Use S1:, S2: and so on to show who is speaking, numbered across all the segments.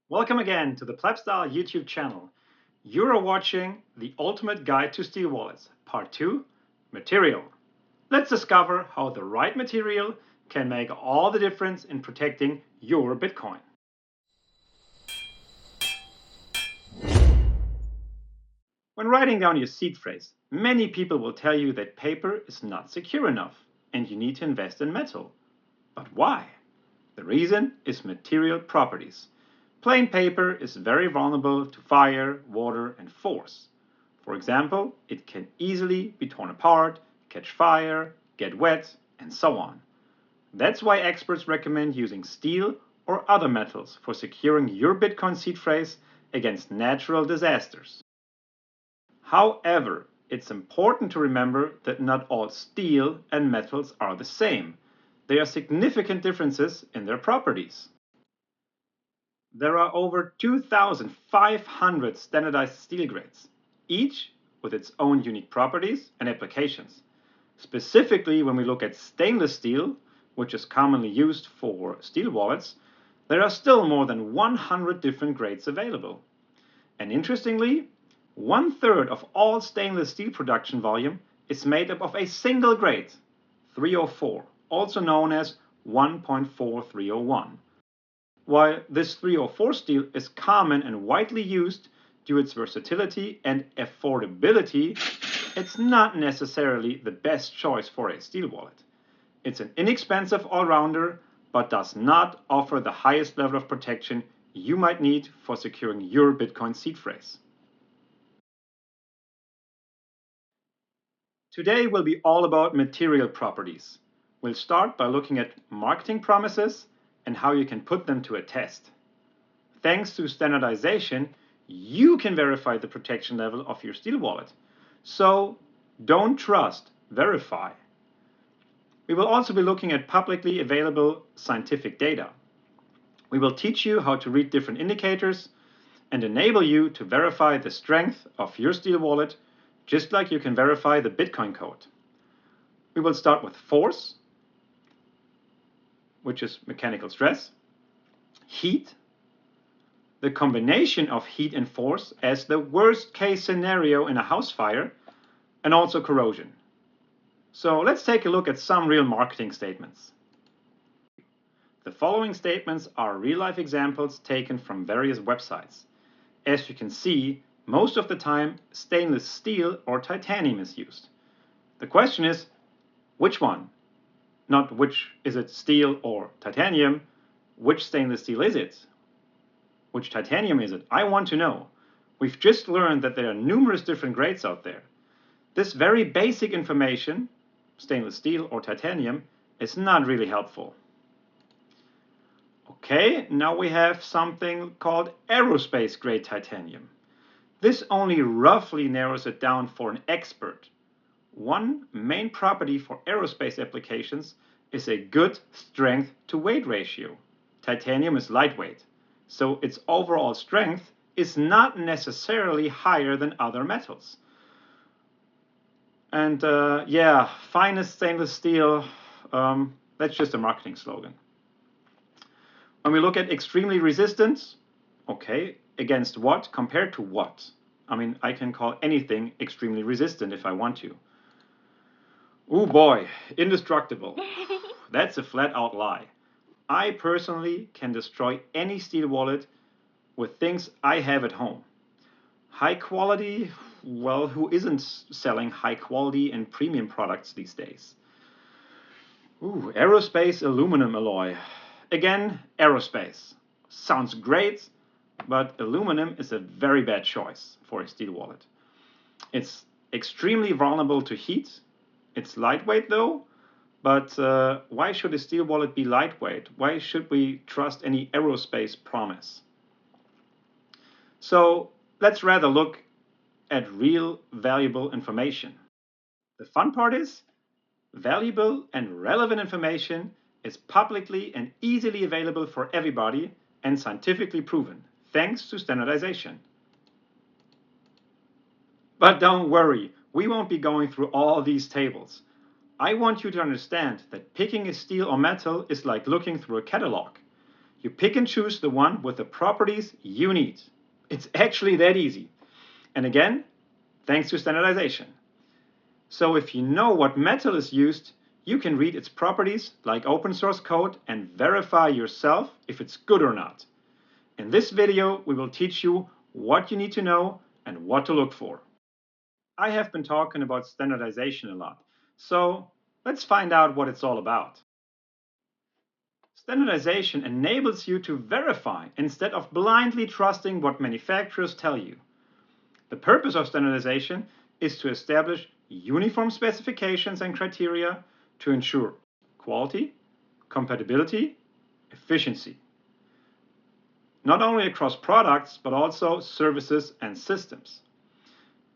S1: Welcome again to the Plebstyle YouTube channel. You are watching the Ultimate Guide to Steel Wallets, Part 2, Material. Let's discover how the right material can make all the difference in protecting your Bitcoin. When writing down your seed phrase, many people will tell you that paper is not secure enough and you need to invest in metal. But why? The reason is material properties. Plain paper is very vulnerable to fire, water, and force. For example, it can easily be torn apart, catch fire, get wet, and so on. That's why experts recommend using steel or other metals for securing your Bitcoin seed phrase against natural disasters. However, it's important to remember that not all steel and metals are the same. There are significant differences in their properties. There are over 2,500 standardized steel grades, each with its own unique properties and applications. Specifically, when we look at stainless steel, which is commonly used for steel wallets, there are still more than 100 different grades available. And interestingly, 1/3 of all stainless steel production volume is made up of a single grade, 304, also known as 1.4301. While this 304 steel is common and widely used due to its versatility and affordability, it's not necessarily the best choice for a steel wallet. It's an inexpensive all-rounder, but does not offer the highest level of protection you might need for securing your Bitcoin seed phrase. Today will be all about material properties. We'll start by looking at marketing promises and how you can put them to a test. Thanks to standardization, you can verify the protection level of your steel wallet. So don't trust, verify. We will also be looking at publicly available scientific data. We will teach you how to read different indicators and enable you to verify the strength of your steel wallet, just like you can verify the Bitcoin code. We will start with force, which is mechanical stress, heat, the combination of heat and force as the worst case scenario in a house fire, and also corrosion. So let's take a look at some real marketing statements. The following statements are real-life examples taken from various websites. As you can see, most of the time stainless steel or titanium is used. The question is, which one? Not which is it, steel or titanium, which stainless steel is it? Which titanium is it? I want to know. We've just learned that there are numerous different grades out there. This very basic information, stainless steel or titanium, is not really helpful. Okay, now we have something called aerospace grade titanium. This only roughly narrows it down for an expert. One main property for aerospace applications is a good strength to weight ratio. Titanium is lightweight, so its overall strength is not necessarily higher than other metals. And finest stainless steel, that's just a marketing slogan. When we look at extremely resistant, okay, against what? Compared to what? I mean, I can call anything extremely resistant if I want to. Oh boy, indestructible. That's a flat-out lie. I personally can destroy any steel wallet with things I have at home. High quality, well, who isn't selling high quality and premium products these days? Ooh, aerospace aluminum alloy. Again, aerospace. Sounds great, but aluminum is a very bad choice for a steel wallet. It's extremely vulnerable to heat. It's lightweight though, but why should a steel wallet be lightweight? Why should we trust any aerospace promise? So let's rather look at real valuable information. The fun part is, valuable and relevant information is publicly and easily available for everybody and scientifically proven, thanks to standardization. But don't worry, we won't be going through all these tables. I want you to understand that picking a steel or metal is like looking through a catalog. You pick and choose the one with the properties you need. It's actually that easy. And again, thanks to standardization. So if you know what metal is used, you can read its properties like open source code and verify yourself if it's good or not. In this video, we will teach you what you need to know and what to look for. I have been talking about standardization a lot, so let's find out what it's all about. Standardization enables you to verify instead of blindly trusting what manufacturers tell you. The purpose of standardization is to establish uniform specifications and criteria to ensure quality, compatibility, efficiency. Not only across products, but also services and systems.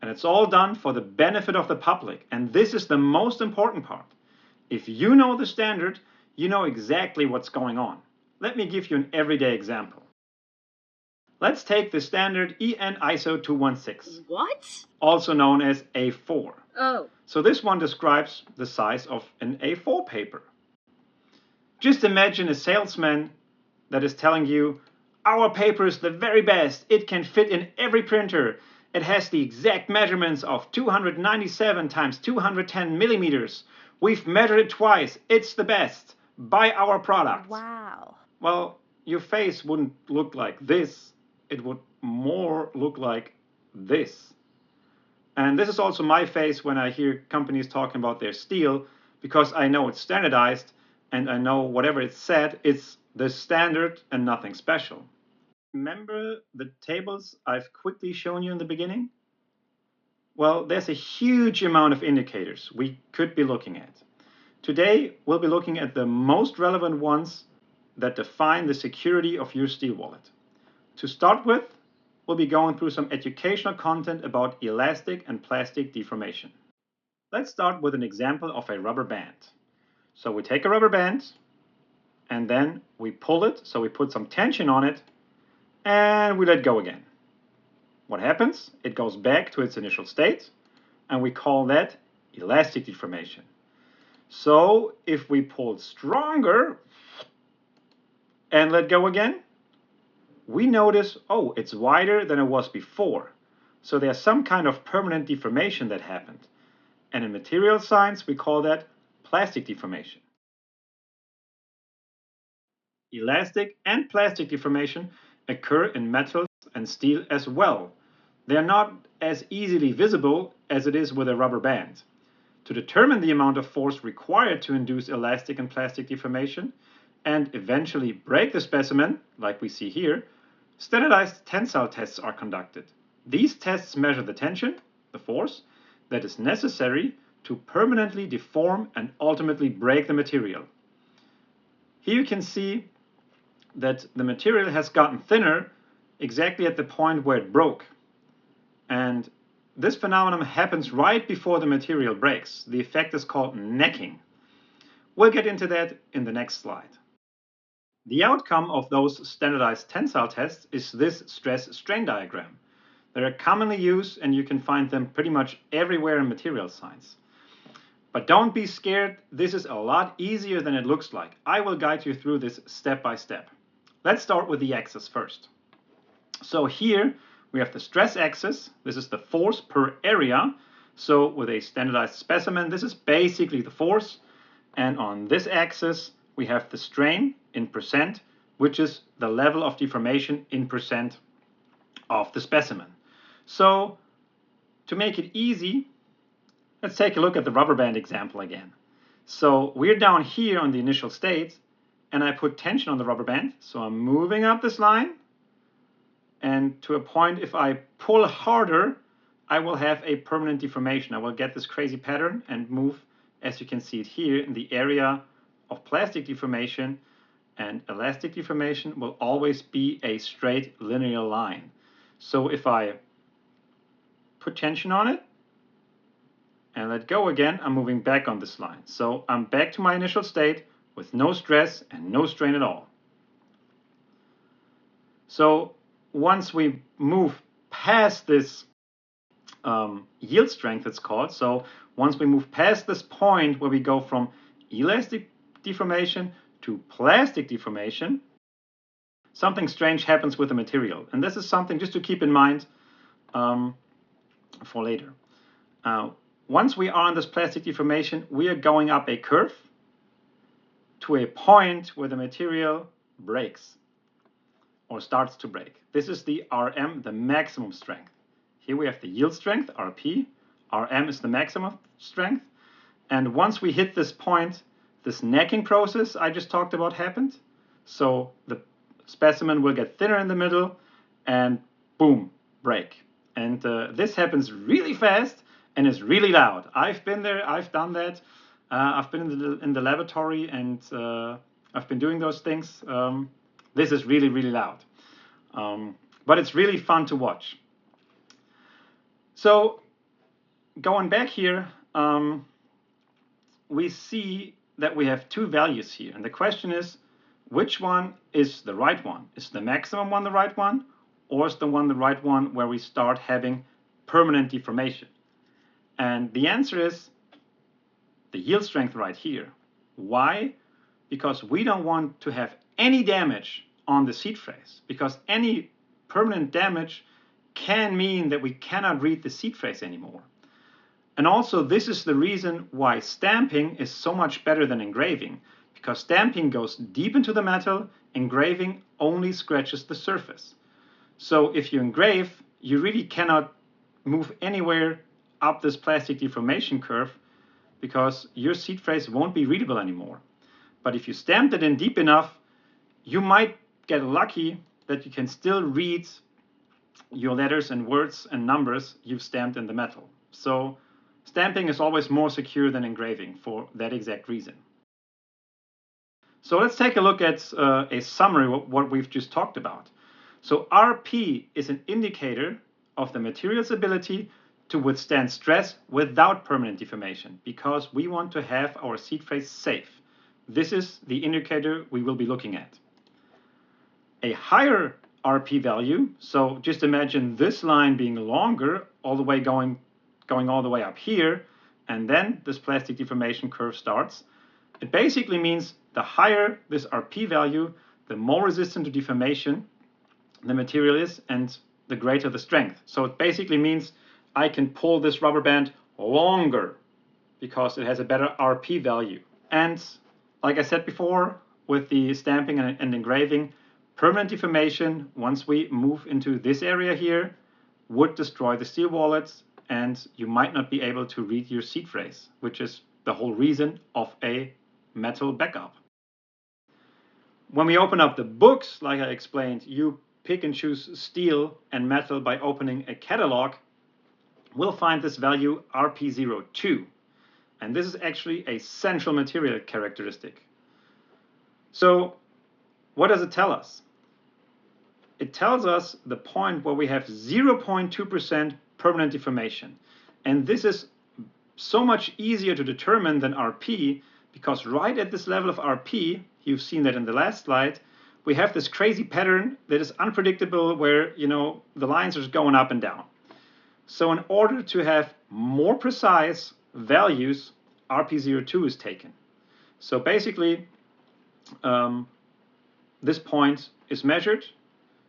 S1: And it's all done for the benefit of the public. And this is the most important part. If you know the standard, you know exactly what's going on. Let me give you an everyday example. Let's take the standard EN ISO 216.
S2: What?
S1: Also known as A4.
S2: Oh.
S1: So this one describes the size of an A4 paper. Just imagine a salesman that is telling you, our paper is the very best. It can fit in every printer. It has the exact measurements of 297 times 210 millimeters. We've measured it twice. It's the best. Buy our product.
S2: Wow.
S1: Well, your face wouldn't look like this. It would more look like this. And this is also my face when I hear companies talking about their steel, because I know it's standardized and I know whatever it's said, it's the standard and nothing special. Remember the tables I've quickly shown you in the beginning? Well, there's a huge amount of indicators we could be looking at. Today, we'll be looking at the most relevant ones that define the security of your steel wallet. To start with, we'll be going through some educational content about elastic and plastic deformation. Let's start with an example of a rubber band. So we take a rubber band and then we pull it, so we put some tension on it and we let go again. What happens? It goes back to its initial state and we call that elastic deformation. So if we pull stronger and let go again, we notice, oh, it's wider than it was before. So there's some kind of permanent deformation that happened. And in material science, we call that plastic deformation. Elastic and plastic deformation occur in metals and steel as well. They're not as easily visible as it is with a rubber band. To determine the amount of force required to induce elastic and plastic deformation and eventually break the specimen, like we see here, standardized tensile tests are conducted. These tests measure the tension, the force, that is necessary to permanently deform and ultimately break the material. Here you can see that the material has gotten thinner exactly at the point where it broke. And this phenomenon happens right before the material breaks. The effect is called necking. We'll get into that in the next slide. The outcome of those standardized tensile tests is this stress-strain diagram. They are commonly used and you can find them pretty much everywhere in material science. But don't be scared, this is a lot easier than it looks like. I will guide you through this step by step. Let's start with the axis first. So here we have the stress axis. This is the force per area. So with a standardized specimen, this is basically the force. And on this axis, we have the strain in percent, which is the level of deformation in percent of the specimen. So to make it easy, let's take a look at the rubber band example again. So we're down here on the initial state, and I put tension on the rubber band. So I'm moving up this line. And to a point, if I pull harder, I will have a permanent deformation. I will get this crazy pattern and move, as you can see it here, in the area of plastic deformation. And elastic deformation will always be a straight linear line. So if I put tension on it and let go again, I'm moving back on this line. So I'm back to my initial state with no stress and no strain at all. So once we move past this yield strength, it's called, so once we move past this point where we go from elastic deformation to plastic deformation, something strange happens with the material. And this is something just to keep in mind for later. Once we are on this plastic deformation, we are going up a curve to a point where the material breaks or starts to break. This is the RM, the maximum strength. Here we have the yield strength, RP. RM is the maximum strength. And once we hit this point, this necking process I just talked about happened. So the specimen will get thinner in the middle and boom, break. And this happens really fast and is really loud. I've been there, I've done that. I've been in the laboratory and I've been doing those things. This is really, really loud. But it's really fun to watch. So going back here, we see that we have two values here. And the question is, which one is the right one? Is the maximum one the right one? Or is the one the right one where we start having permanent deformation? And the answer is the yield strength right here. Why? Because we don't want to have any damage on the seed face, because any permanent damage can mean that we cannot read the seed face anymore. And also this is the reason why stamping is so much better than engraving, because stamping goes deep into the metal, engraving only scratches the surface. So if you engrave, you really cannot move anywhere up this plastic deformation curve because your seed face won't be readable anymore. But if you stamped it in deep enough, you might get lucky that you can still read your letters and words and numbers you've stamped in the metal. So stamping is always more secure than engraving for that exact reason. So let's take a look at a summary of what we've just talked about. So RP is an indicator of the material's ability to withstand stress without permanent deformation, because we want to have our seed face safe. This is the indicator we will be looking at. A higher RP value, so just imagine this line being longer, all the way going all the way up here, and then this plastic deformation curve starts. It basically means the higher this RP value, the more resistant to deformation the material is and the greater the strength. So it basically means I can pull this rubber band longer because it has a better RP value. And like I said before, with the stamping and engraving, permanent deformation, once we move into this area here, would destroy the steel wallets and you might not be able to read your seed phrase, which is the whole reason of a metal backup. When we open up the books, like I explained, you pick and choose steel and metal by opening a catalog. We'll find this value RP02. And this is actually a central material characteristic. So what does it tell us? It tells us the point where we have 0.2% permanent deformation. And this is so much easier to determine than RP, because right at this level of RP, you've seen that in the last slide, we have this crazy pattern that is unpredictable where, the lines are just going up and down. So in order to have more precise values, RP02 is taken. So basically, this point is measured.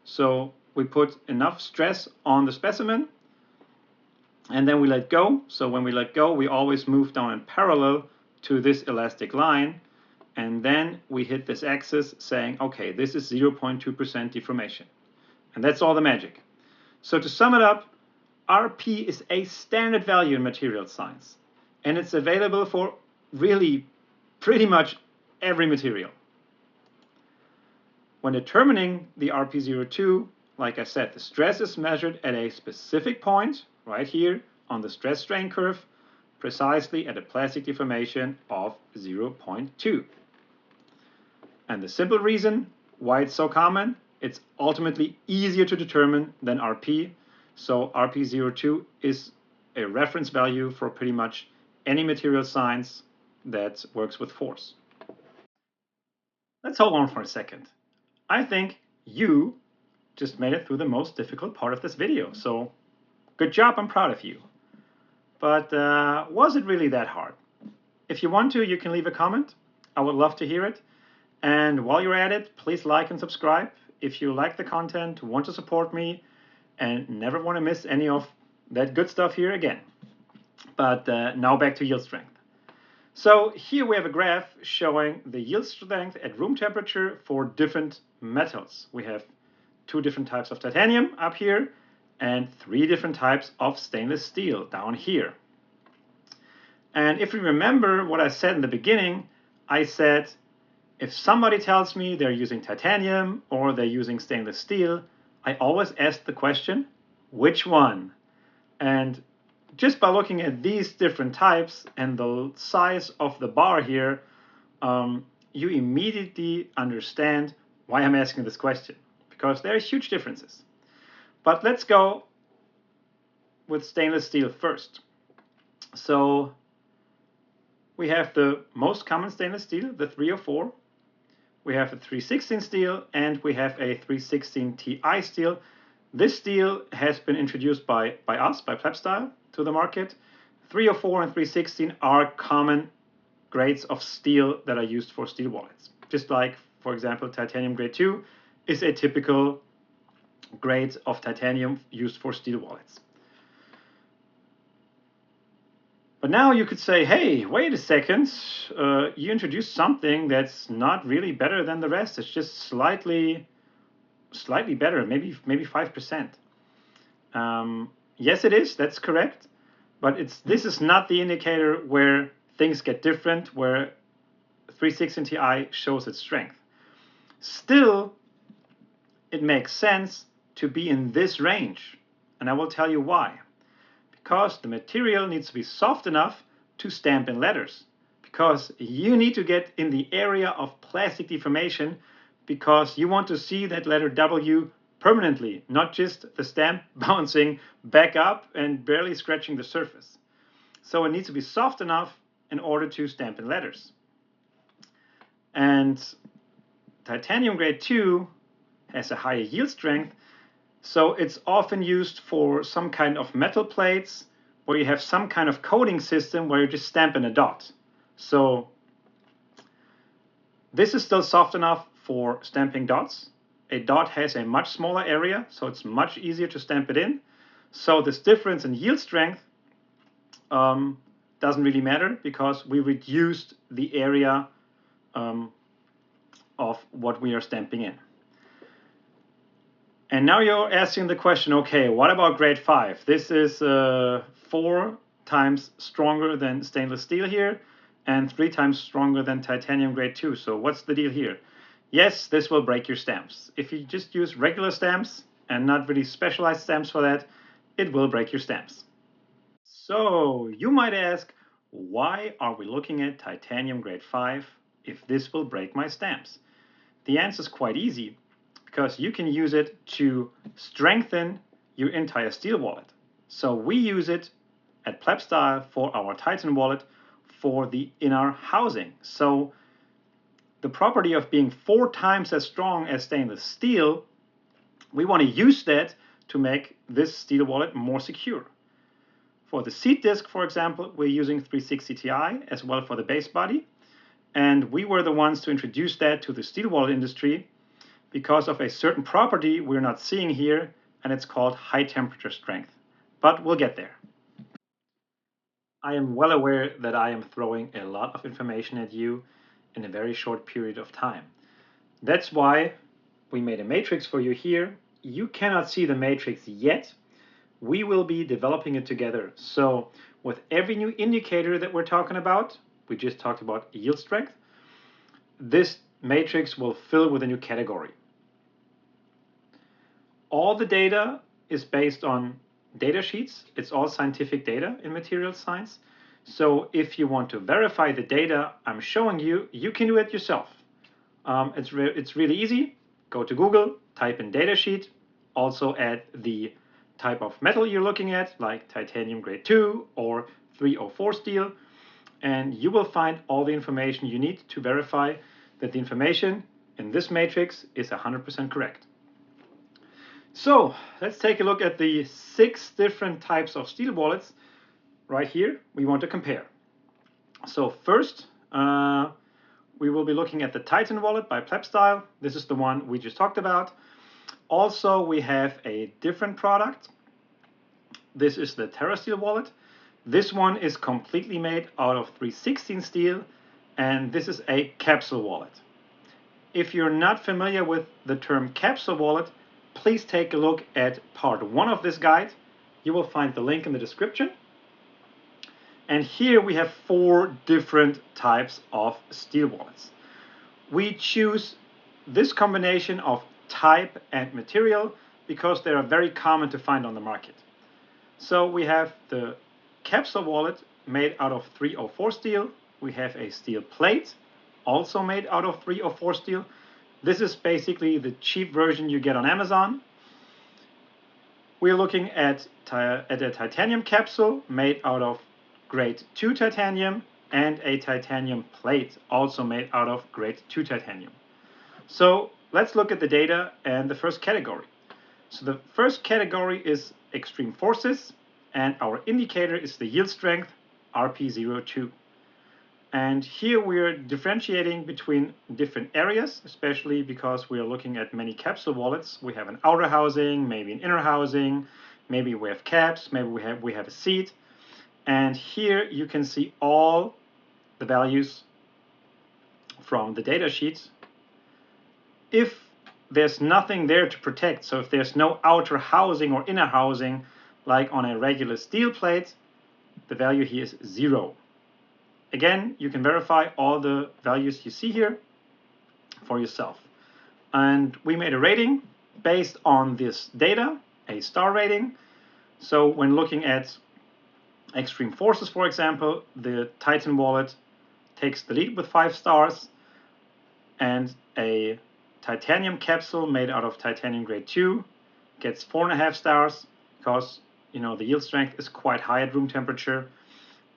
S1: So we put enough stress on the specimen and then we let go. So when we let go, we always move down in parallel to this elastic line. And then we hit this axis saying, okay, this is 0.2% deformation. And that's all the magic. So to sum it up, RP is a standard value in material science. And it's available for really pretty much every material. When determining the RP02, like I said, the stress is measured at a specific point, right here on the stress strain curve, precisely at a plastic deformation of 0.2. And the simple reason why it's so common, it's ultimately easier to determine than RP. So RP02 is a reference value for pretty much any material science that works with force. Let's hold on for a second. I think you just made it through the most difficult part of this video. So good job, I'm proud of you. But was it really that hard? If you want to, you can leave a comment. I would love to hear it. And while you're at it, please like and subscribe if you like the content, want to support me, and never want to miss any of that good stuff here again. But now back to yield strength. So here we have a graph showing the yield strength at room temperature for different metals. We have 2 different types of titanium up here and 3 different types of stainless steel down here. And if you remember what I said in the beginning, I said if somebody tells me they're using titanium or they're using stainless steel, I always ask the question, which one? And just by looking at these different types and the size of the bar here, you immediately understand why I'm asking this question, because there are huge differences. But let's go with stainless steel first. So we have the most common stainless steel, the 304. We have a 316 steel, and we have a 316 Ti steel. This steel has been introduced by us, by Plebstyle, to the market. 304 and 316 are common grades of steel that are used for steel wallets. Just like, for example, titanium grade 2 is a typical grade of titanium used for steel wallets. But now you could say, hey, wait a second, you introduced something that's not really better than the rest. It's just slightly better, maybe 5%. Yes, it is, that's correct. But this is not the indicator where things get different, where 316 Ti shows its strength. Still, it makes sense to be in this range, and I will tell you why. Because the material needs to be soft enough to stamp in letters. Because you need to get in the area of plastic deformation, because you want to see that letter W permanently, not just the stamp bouncing back up and barely scratching the surface. So it needs to be soft enough in order to stamp in letters. And titanium grade 2 has a higher yield strength, so it's often used for some kind of metal plates where you have some kind of coating system where you just stamp in a dot. So this is still soft enough for stamping dots. A dot has a much smaller area, so it's much easier to stamp it in. So this difference in yield strength doesn't really matter, because we reduced the area of what we are stamping in. And now you're asking the question, okay, what about grade 5? This is 4 times stronger than stainless steel here, and 3 times stronger than titanium grade 2. So what's the deal here? Yes, this will break your stamps. If you just use regular stamps and not really specialized stamps for that, it will break your stamps. So you might ask, why are we looking at titanium grade 5 if this will break my stamps? The answer is quite easy, because you can use it to strengthen your entire steel wallet. So we use it at Plebstyle for our Titan wallet for the inner housing. So the property of being 4 times as strong as stainless steel, we want to use that to make this steel wallet more secure. For the seat disc, for example, we're using 360 Ti as well for the base body. And we were the ones to introduce that to the steel wallet industry because of a certain property we're not seeing here, and it's called high temperature strength. But we'll get there. I am well aware that I am throwing a lot of information at you in a very short period of time. That's why we made a matrix for you here. You cannot see the matrix yet. We will be developing it together. So with every new indicator that we're talking about, we just talked about yield strength, this matrix will fill with a new category. All the data is based on data sheets. It's all scientific data in materials science. So if you want to verify the data I'm showing you, you can do it yourself. It's really easy. Go to Google, type in datasheet, also add the type of metal you're looking at, like titanium grade 2 or 304 steel, and you will find all the information you need to verify that the information in this matrix is 100% correct. So let's take a look at the 6 different types of steel wallets right here we want to compare. So first, we will be looking at the Titan wallet by Plebstyle. This is the one we just talked about. Also, we have a different product. This is the TerraSteel wallet. This one is completely made out of 316 steel, and this is a capsule wallet. If you're not familiar with the term capsule wallet, please take a look at part 1 of this guide. You will find the link in the description. And here we have 4 different types of steel wallets. We choose this combination of type and material because they are very common to find on the market. So we have the capsule wallet made out of 304 steel. We have a steel plate also made out of 304 steel. This is basically the cheap version you get on Amazon. We're looking at a titanium capsule made out of grade 2 titanium and a titanium plate also made out of grade 2 titanium. So let's look at the data and the first category. So the first category is extreme forces, and our indicator is the yield strength RP02. And here we're differentiating between different areas, especially because we are looking at many capsule wallets. We have an outer housing, maybe an inner housing, maybe we have caps, maybe we have a seat. And here you can see all the values from the data sheet. If there's nothing there to protect, so if there's no outer housing or inner housing, like on a regular steel plate, the value here is 0. Again, you can verify all the values you see here for yourself. And we made a rating based on this data, a star rating. So when looking at extreme forces, for example, the Titan wallet takes the lead with 5 stars, and a titanium capsule made out of titanium grade 2 gets 4.5 stars because the yield strength is quite high at room temperature.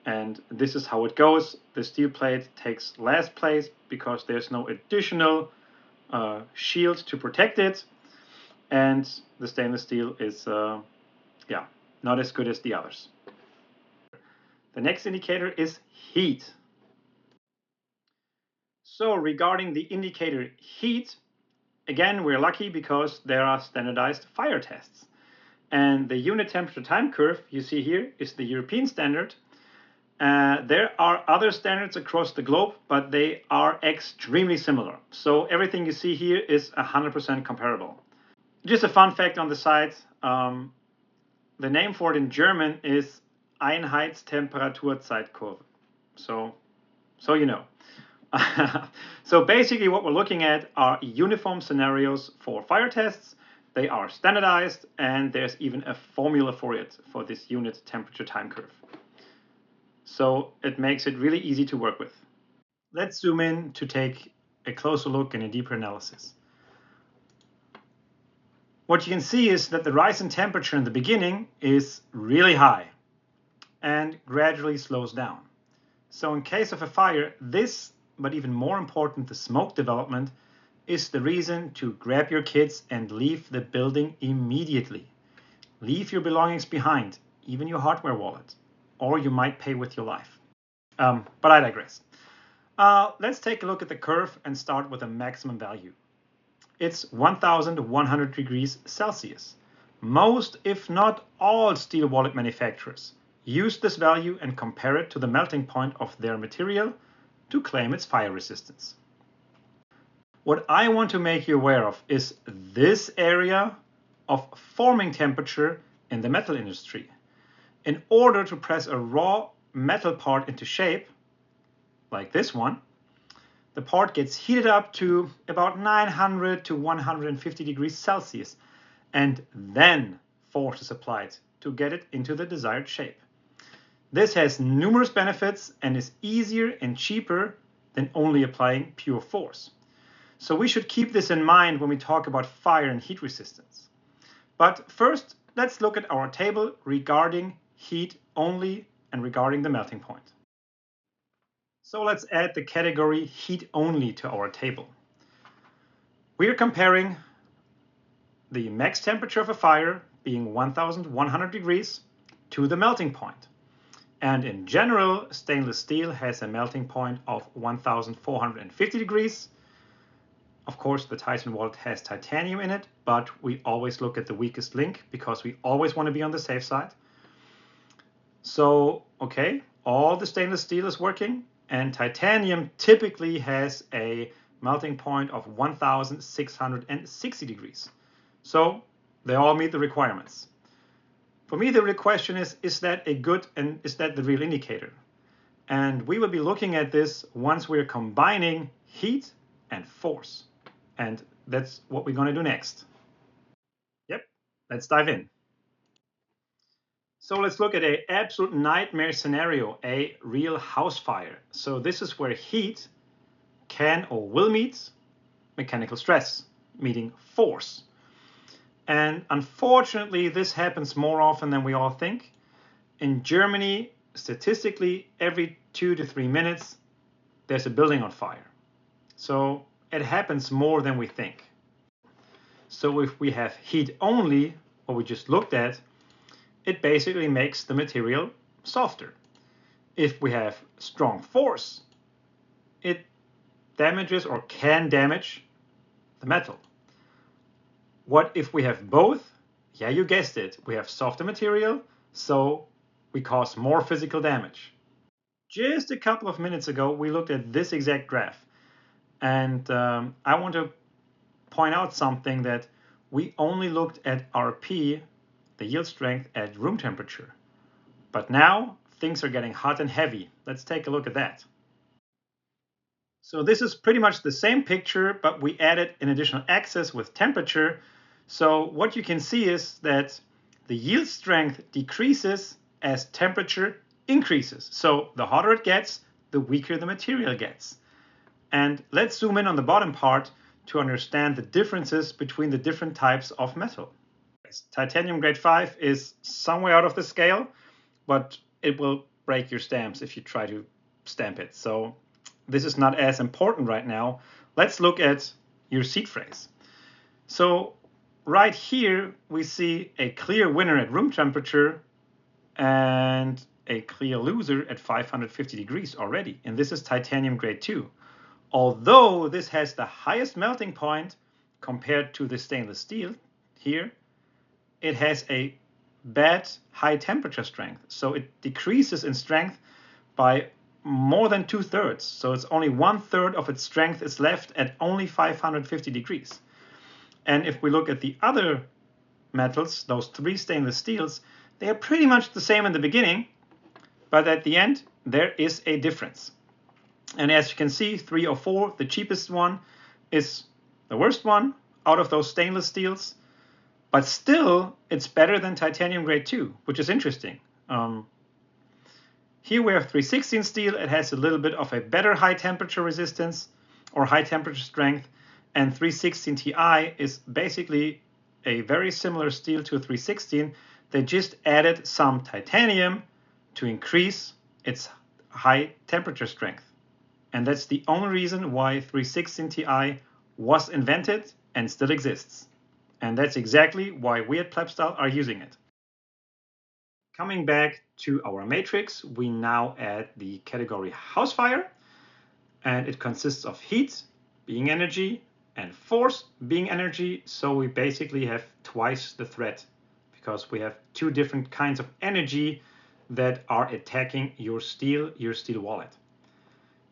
S1: And this is how it goes. The steel plate takes last place because there's no additional shield to protect it. And the stainless steel is not as good as the others. The next indicator is heat. So regarding the indicator heat, again, we're lucky because there are standardized fire tests. And the unit temperature time curve you see here is the European standard. There are other standards across the globe, but they are extremely similar. So everything you see here is 100% comparable. Just a fun fact on the side, the name for it in German is Einheitstemperaturzeitkurve. So you know. So basically what we're looking at are uniform scenarios for fire tests. They are standardized, and there's even a formula for it, for this unit temperature time curve. So it makes it really easy to work with. Let's zoom in to take a closer look and a deeper analysis. What you can see is that the rise in temperature in the beginning is really high and gradually slows down. So in case of a fire, this, but even more important, the smoke development, is the reason to grab your kids and leave the building immediately. Leave your belongings behind, even your hardware wallet, or you might pay with your life. But I digress. Let's take a look at the curve and start with a maximum value. It's 1100 degrees Celsius. Most, if not all, steel wallet manufacturers use this value and compare it to the melting point of their material to claim its fire resistance. What I want to make you aware of is this area of forming temperature in the metal industry. In order to press a raw metal part into shape, like this one, the part gets heated up to about 900 to 150 degrees Celsius, and then force is applied to get it into the desired shape. This has numerous benefits and is easier and cheaper than only applying pure force. So we should keep this in mind when we talk about fire and heat resistance. But first, let's look at our table regarding heat only and regarding the melting point. So let's add the category heat only to our table. We are comparing the max temperature of a fire being 1100 degrees to the melting point. And in general, stainless steel has a melting point of 1450 degrees. Of course, the Titan wallet has titanium in it, but we always look at the weakest link because we always want to be on the safe side. So, okay, all the stainless steel is working, and titanium typically has a melting point of 1660 degrees. So they all meet the requirements. For me, the real question is that a good and is that the real indicator? And we will be looking at this once we're combining heat and force. And that's what we're going to do next. Yep, let's dive in. So let's look at an absolute nightmare scenario, a real house fire. So this is where heat can or will meet mechanical stress, meeting force. And unfortunately, this happens more often than we all think. In Germany, statistically, every 2 to 3 minutes, there's a building on fire. So it happens more than we think. So if we have heat only, what we just looked at, it basically makes the material softer. If we have strong force, it damages or can damage the metal. What if we have both? Yeah, you guessed it. We have softer material, so we cause more physical damage. Just a couple of minutes ago, we looked at this exact graph. And I want to point out something, that we only looked at RP, the yield strength, at room temperature. But now things are getting hot and heavy. Let's take a look at that. So this is pretty much the same picture, but we added an additional axis with temperature. So what you can see is that the yield strength decreases as temperature increases. So the hotter it gets, the weaker the material gets. And let's zoom in on the bottom part to understand the differences between the different types of metal. Titanium grade 5 is somewhere out of the scale, but it will break your stamps if you try to stamp it. So this is not as important right now. Let's look at your seat phrase. So right here, we see a clear winner at room temperature and a clear loser at 550 degrees already. And this is titanium grade 2. Although this has the highest melting point compared to the stainless steel here, it has a bad high temperature strength. So it decreases in strength by more than 2/3. So it's only 1/3 of its strength is left at only 550 degrees. And if we look at the other metals, those 3 stainless steels, they are pretty much the same in the beginning, but at the end, there is a difference. And as you can see, 304, the cheapest one, is the worst one out of those stainless steels. But still, it's better than titanium grade 2, which is interesting. Here we have 316 steel. It has a little bit of a better high temperature resistance or high temperature strength. And 316 Ti is basically a very similar steel to 316. They just added some titanium to increase its high temperature strength. And that's the only reason why 316 Ti was invented and still exists. And that's exactly why we at Plebstyle are using it. Coming back to our matrix, we now add the category house fire, and it consists of heat being energy and force being energy. So we basically have twice the threat because we have 2 different kinds of energy that are attacking your steel wallet.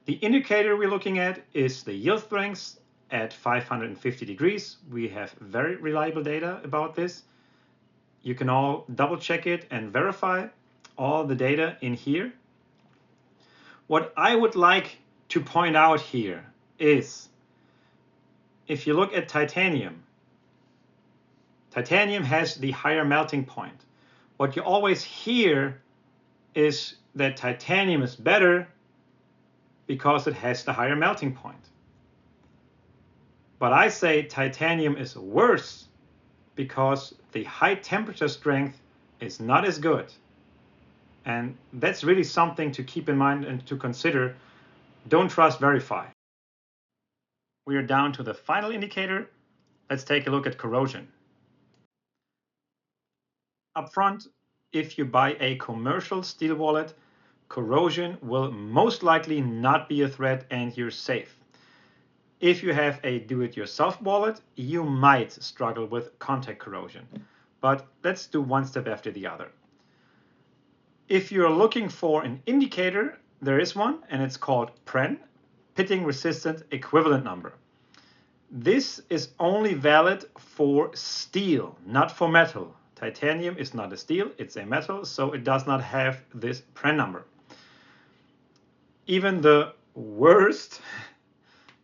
S1: The indicator we're looking at is the yield strength at 550 degrees. We have very reliable data about this. You can all double check it and verify all the data in here. What I would like to point out here is, if you look at titanium, titanium has the higher melting point. What you always hear is that titanium is better because it has the higher melting point. But I say titanium is worse because the high temperature strength is not as good. And that's really something to keep in mind and to consider. Don't trust, verify. We are down to the final indicator. Let's take a look at corrosion. Up front, if you buy a commercial steel wallet, corrosion will most likely not be a threat and you're safe. If you have a do-it-yourself wallet, you might struggle with contact corrosion. But let's do one step after the other. If you're looking for an indicator, there is one, and it's called PREN, Pitting Resistant Equivalent Number. This is only valid for steel, not for metal. Titanium is not a steel, it's a metal, so it does not have this PREN number. Even the worst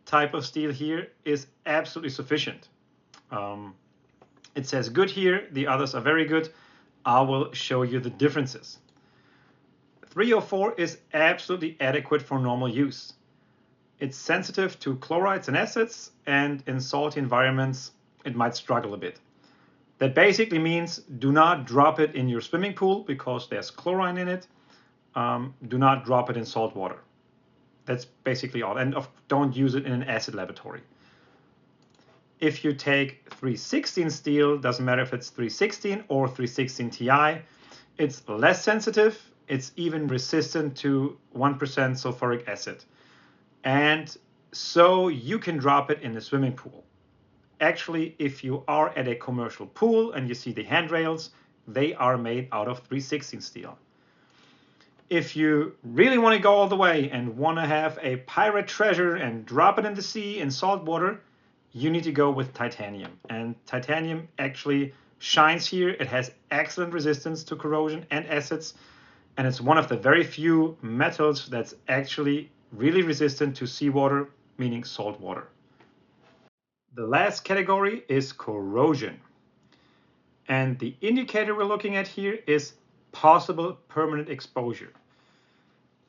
S1: type of steel here is absolutely sufficient. It says good here, the others are very good. I will show you the differences. 304 is absolutely adequate for normal use. It's sensitive to chlorides and acids, and in salty environments it might struggle a bit. That basically means do not drop it in your swimming pool because there's chlorine in it. Do not drop it in salt water. That's basically all. And don't use it in an acid laboratory. If you take 316 steel, doesn't matter if it's 316 or 316 Ti, it's less sensitive. It's even resistant to 1% sulfuric acid. And so you can drop it in the swimming pool. Actually, if you are at a commercial pool and you see the handrails, they are made out of 316 steel. If you really want to go all the way and want to have a pirate treasure and drop it in the sea in salt water, you need to go with titanium. And titanium actually shines here. It has excellent resistance to corrosion and acids. And it's one of the very few metals that's actually really resistant to seawater, meaning salt water. The last category is corrosion. And the indicator we're looking at here is possible permanent exposure.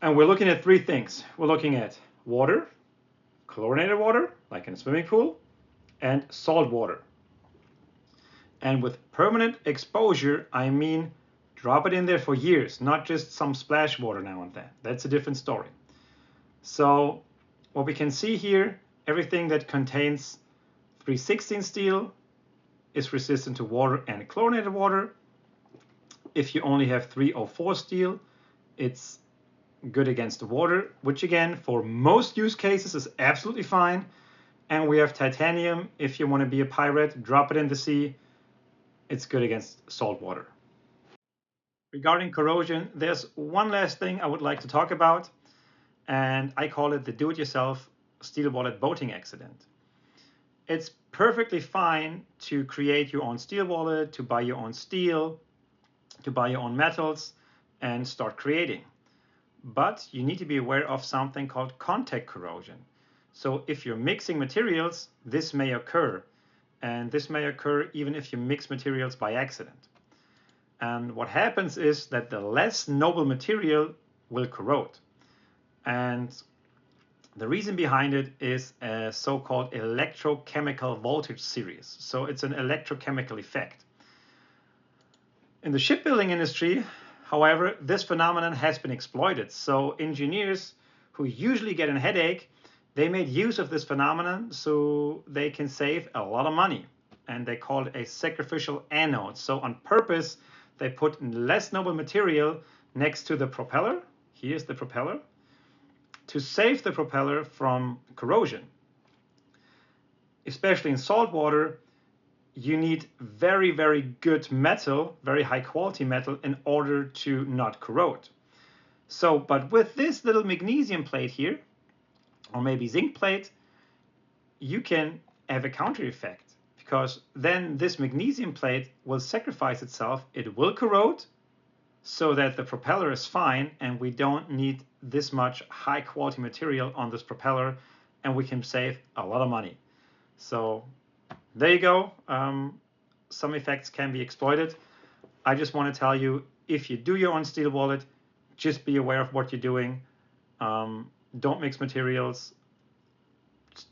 S1: And we're looking at three things. We're looking at water, chlorinated water, like in a swimming pool, and salt water. And with permanent exposure, I mean drop it in there for years, not just some splash water now and then. That's a different story. So what we can see here, everything that contains 316 steel is resistant to water and chlorinated water. If you only have 304 steel, it's good against the water, which again, for most use cases is absolutely fine. And we have titanium. If you want to be a pirate, drop it in the sea. It's good against salt water. Regarding corrosion, there's one last thing I would like to talk about, and I call it the do-it-yourself steel wallet boating accident. It's perfectly fine to create your own steel wallet, to buy your own steel, to buy your own metals, and start creating. But you need to be aware of something called contact corrosion. So if you're mixing materials, this may occur. And this may occur even if you mix materials by accident. And what happens is that the less noble material will corrode. And the reason behind it is a so-called electrochemical voltage series. So it's an electrochemical effect. In the shipbuilding industry, however, this phenomenon has been exploited. So engineers who usually get a headache, they made use of this phenomenon so they can save a lot of money. And they call it a sacrificial anode. So on purpose, they put less noble material next to the propeller. Here's the propeller. To save the propeller from corrosion. Especially in salt water, you need very, very good metal, very high quality metal in order to not corrode. So, but with this little magnesium plate here, or maybe zinc plate, you can have a counter effect, because then this magnesium plate will sacrifice itself. It will corrode so that the propeller is fine, and we don't need this much high quality material on this propeller, and we can save a lot of money. So there you go. Some effects can be exploited. I just want to tell you, if you do your own steel wallet, just be aware of what you're doing. Don't mix materials.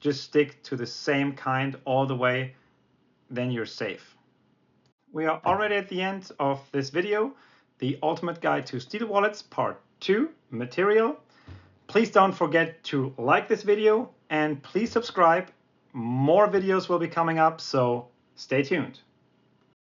S1: Just stick to the same kind all the way, then you're safe. We are already at the end of this video, the Ultimate Guide to Steel Wallets Part 2, Material. Please don't forget to like this video and please subscribe. More videos will be coming up, so stay tuned.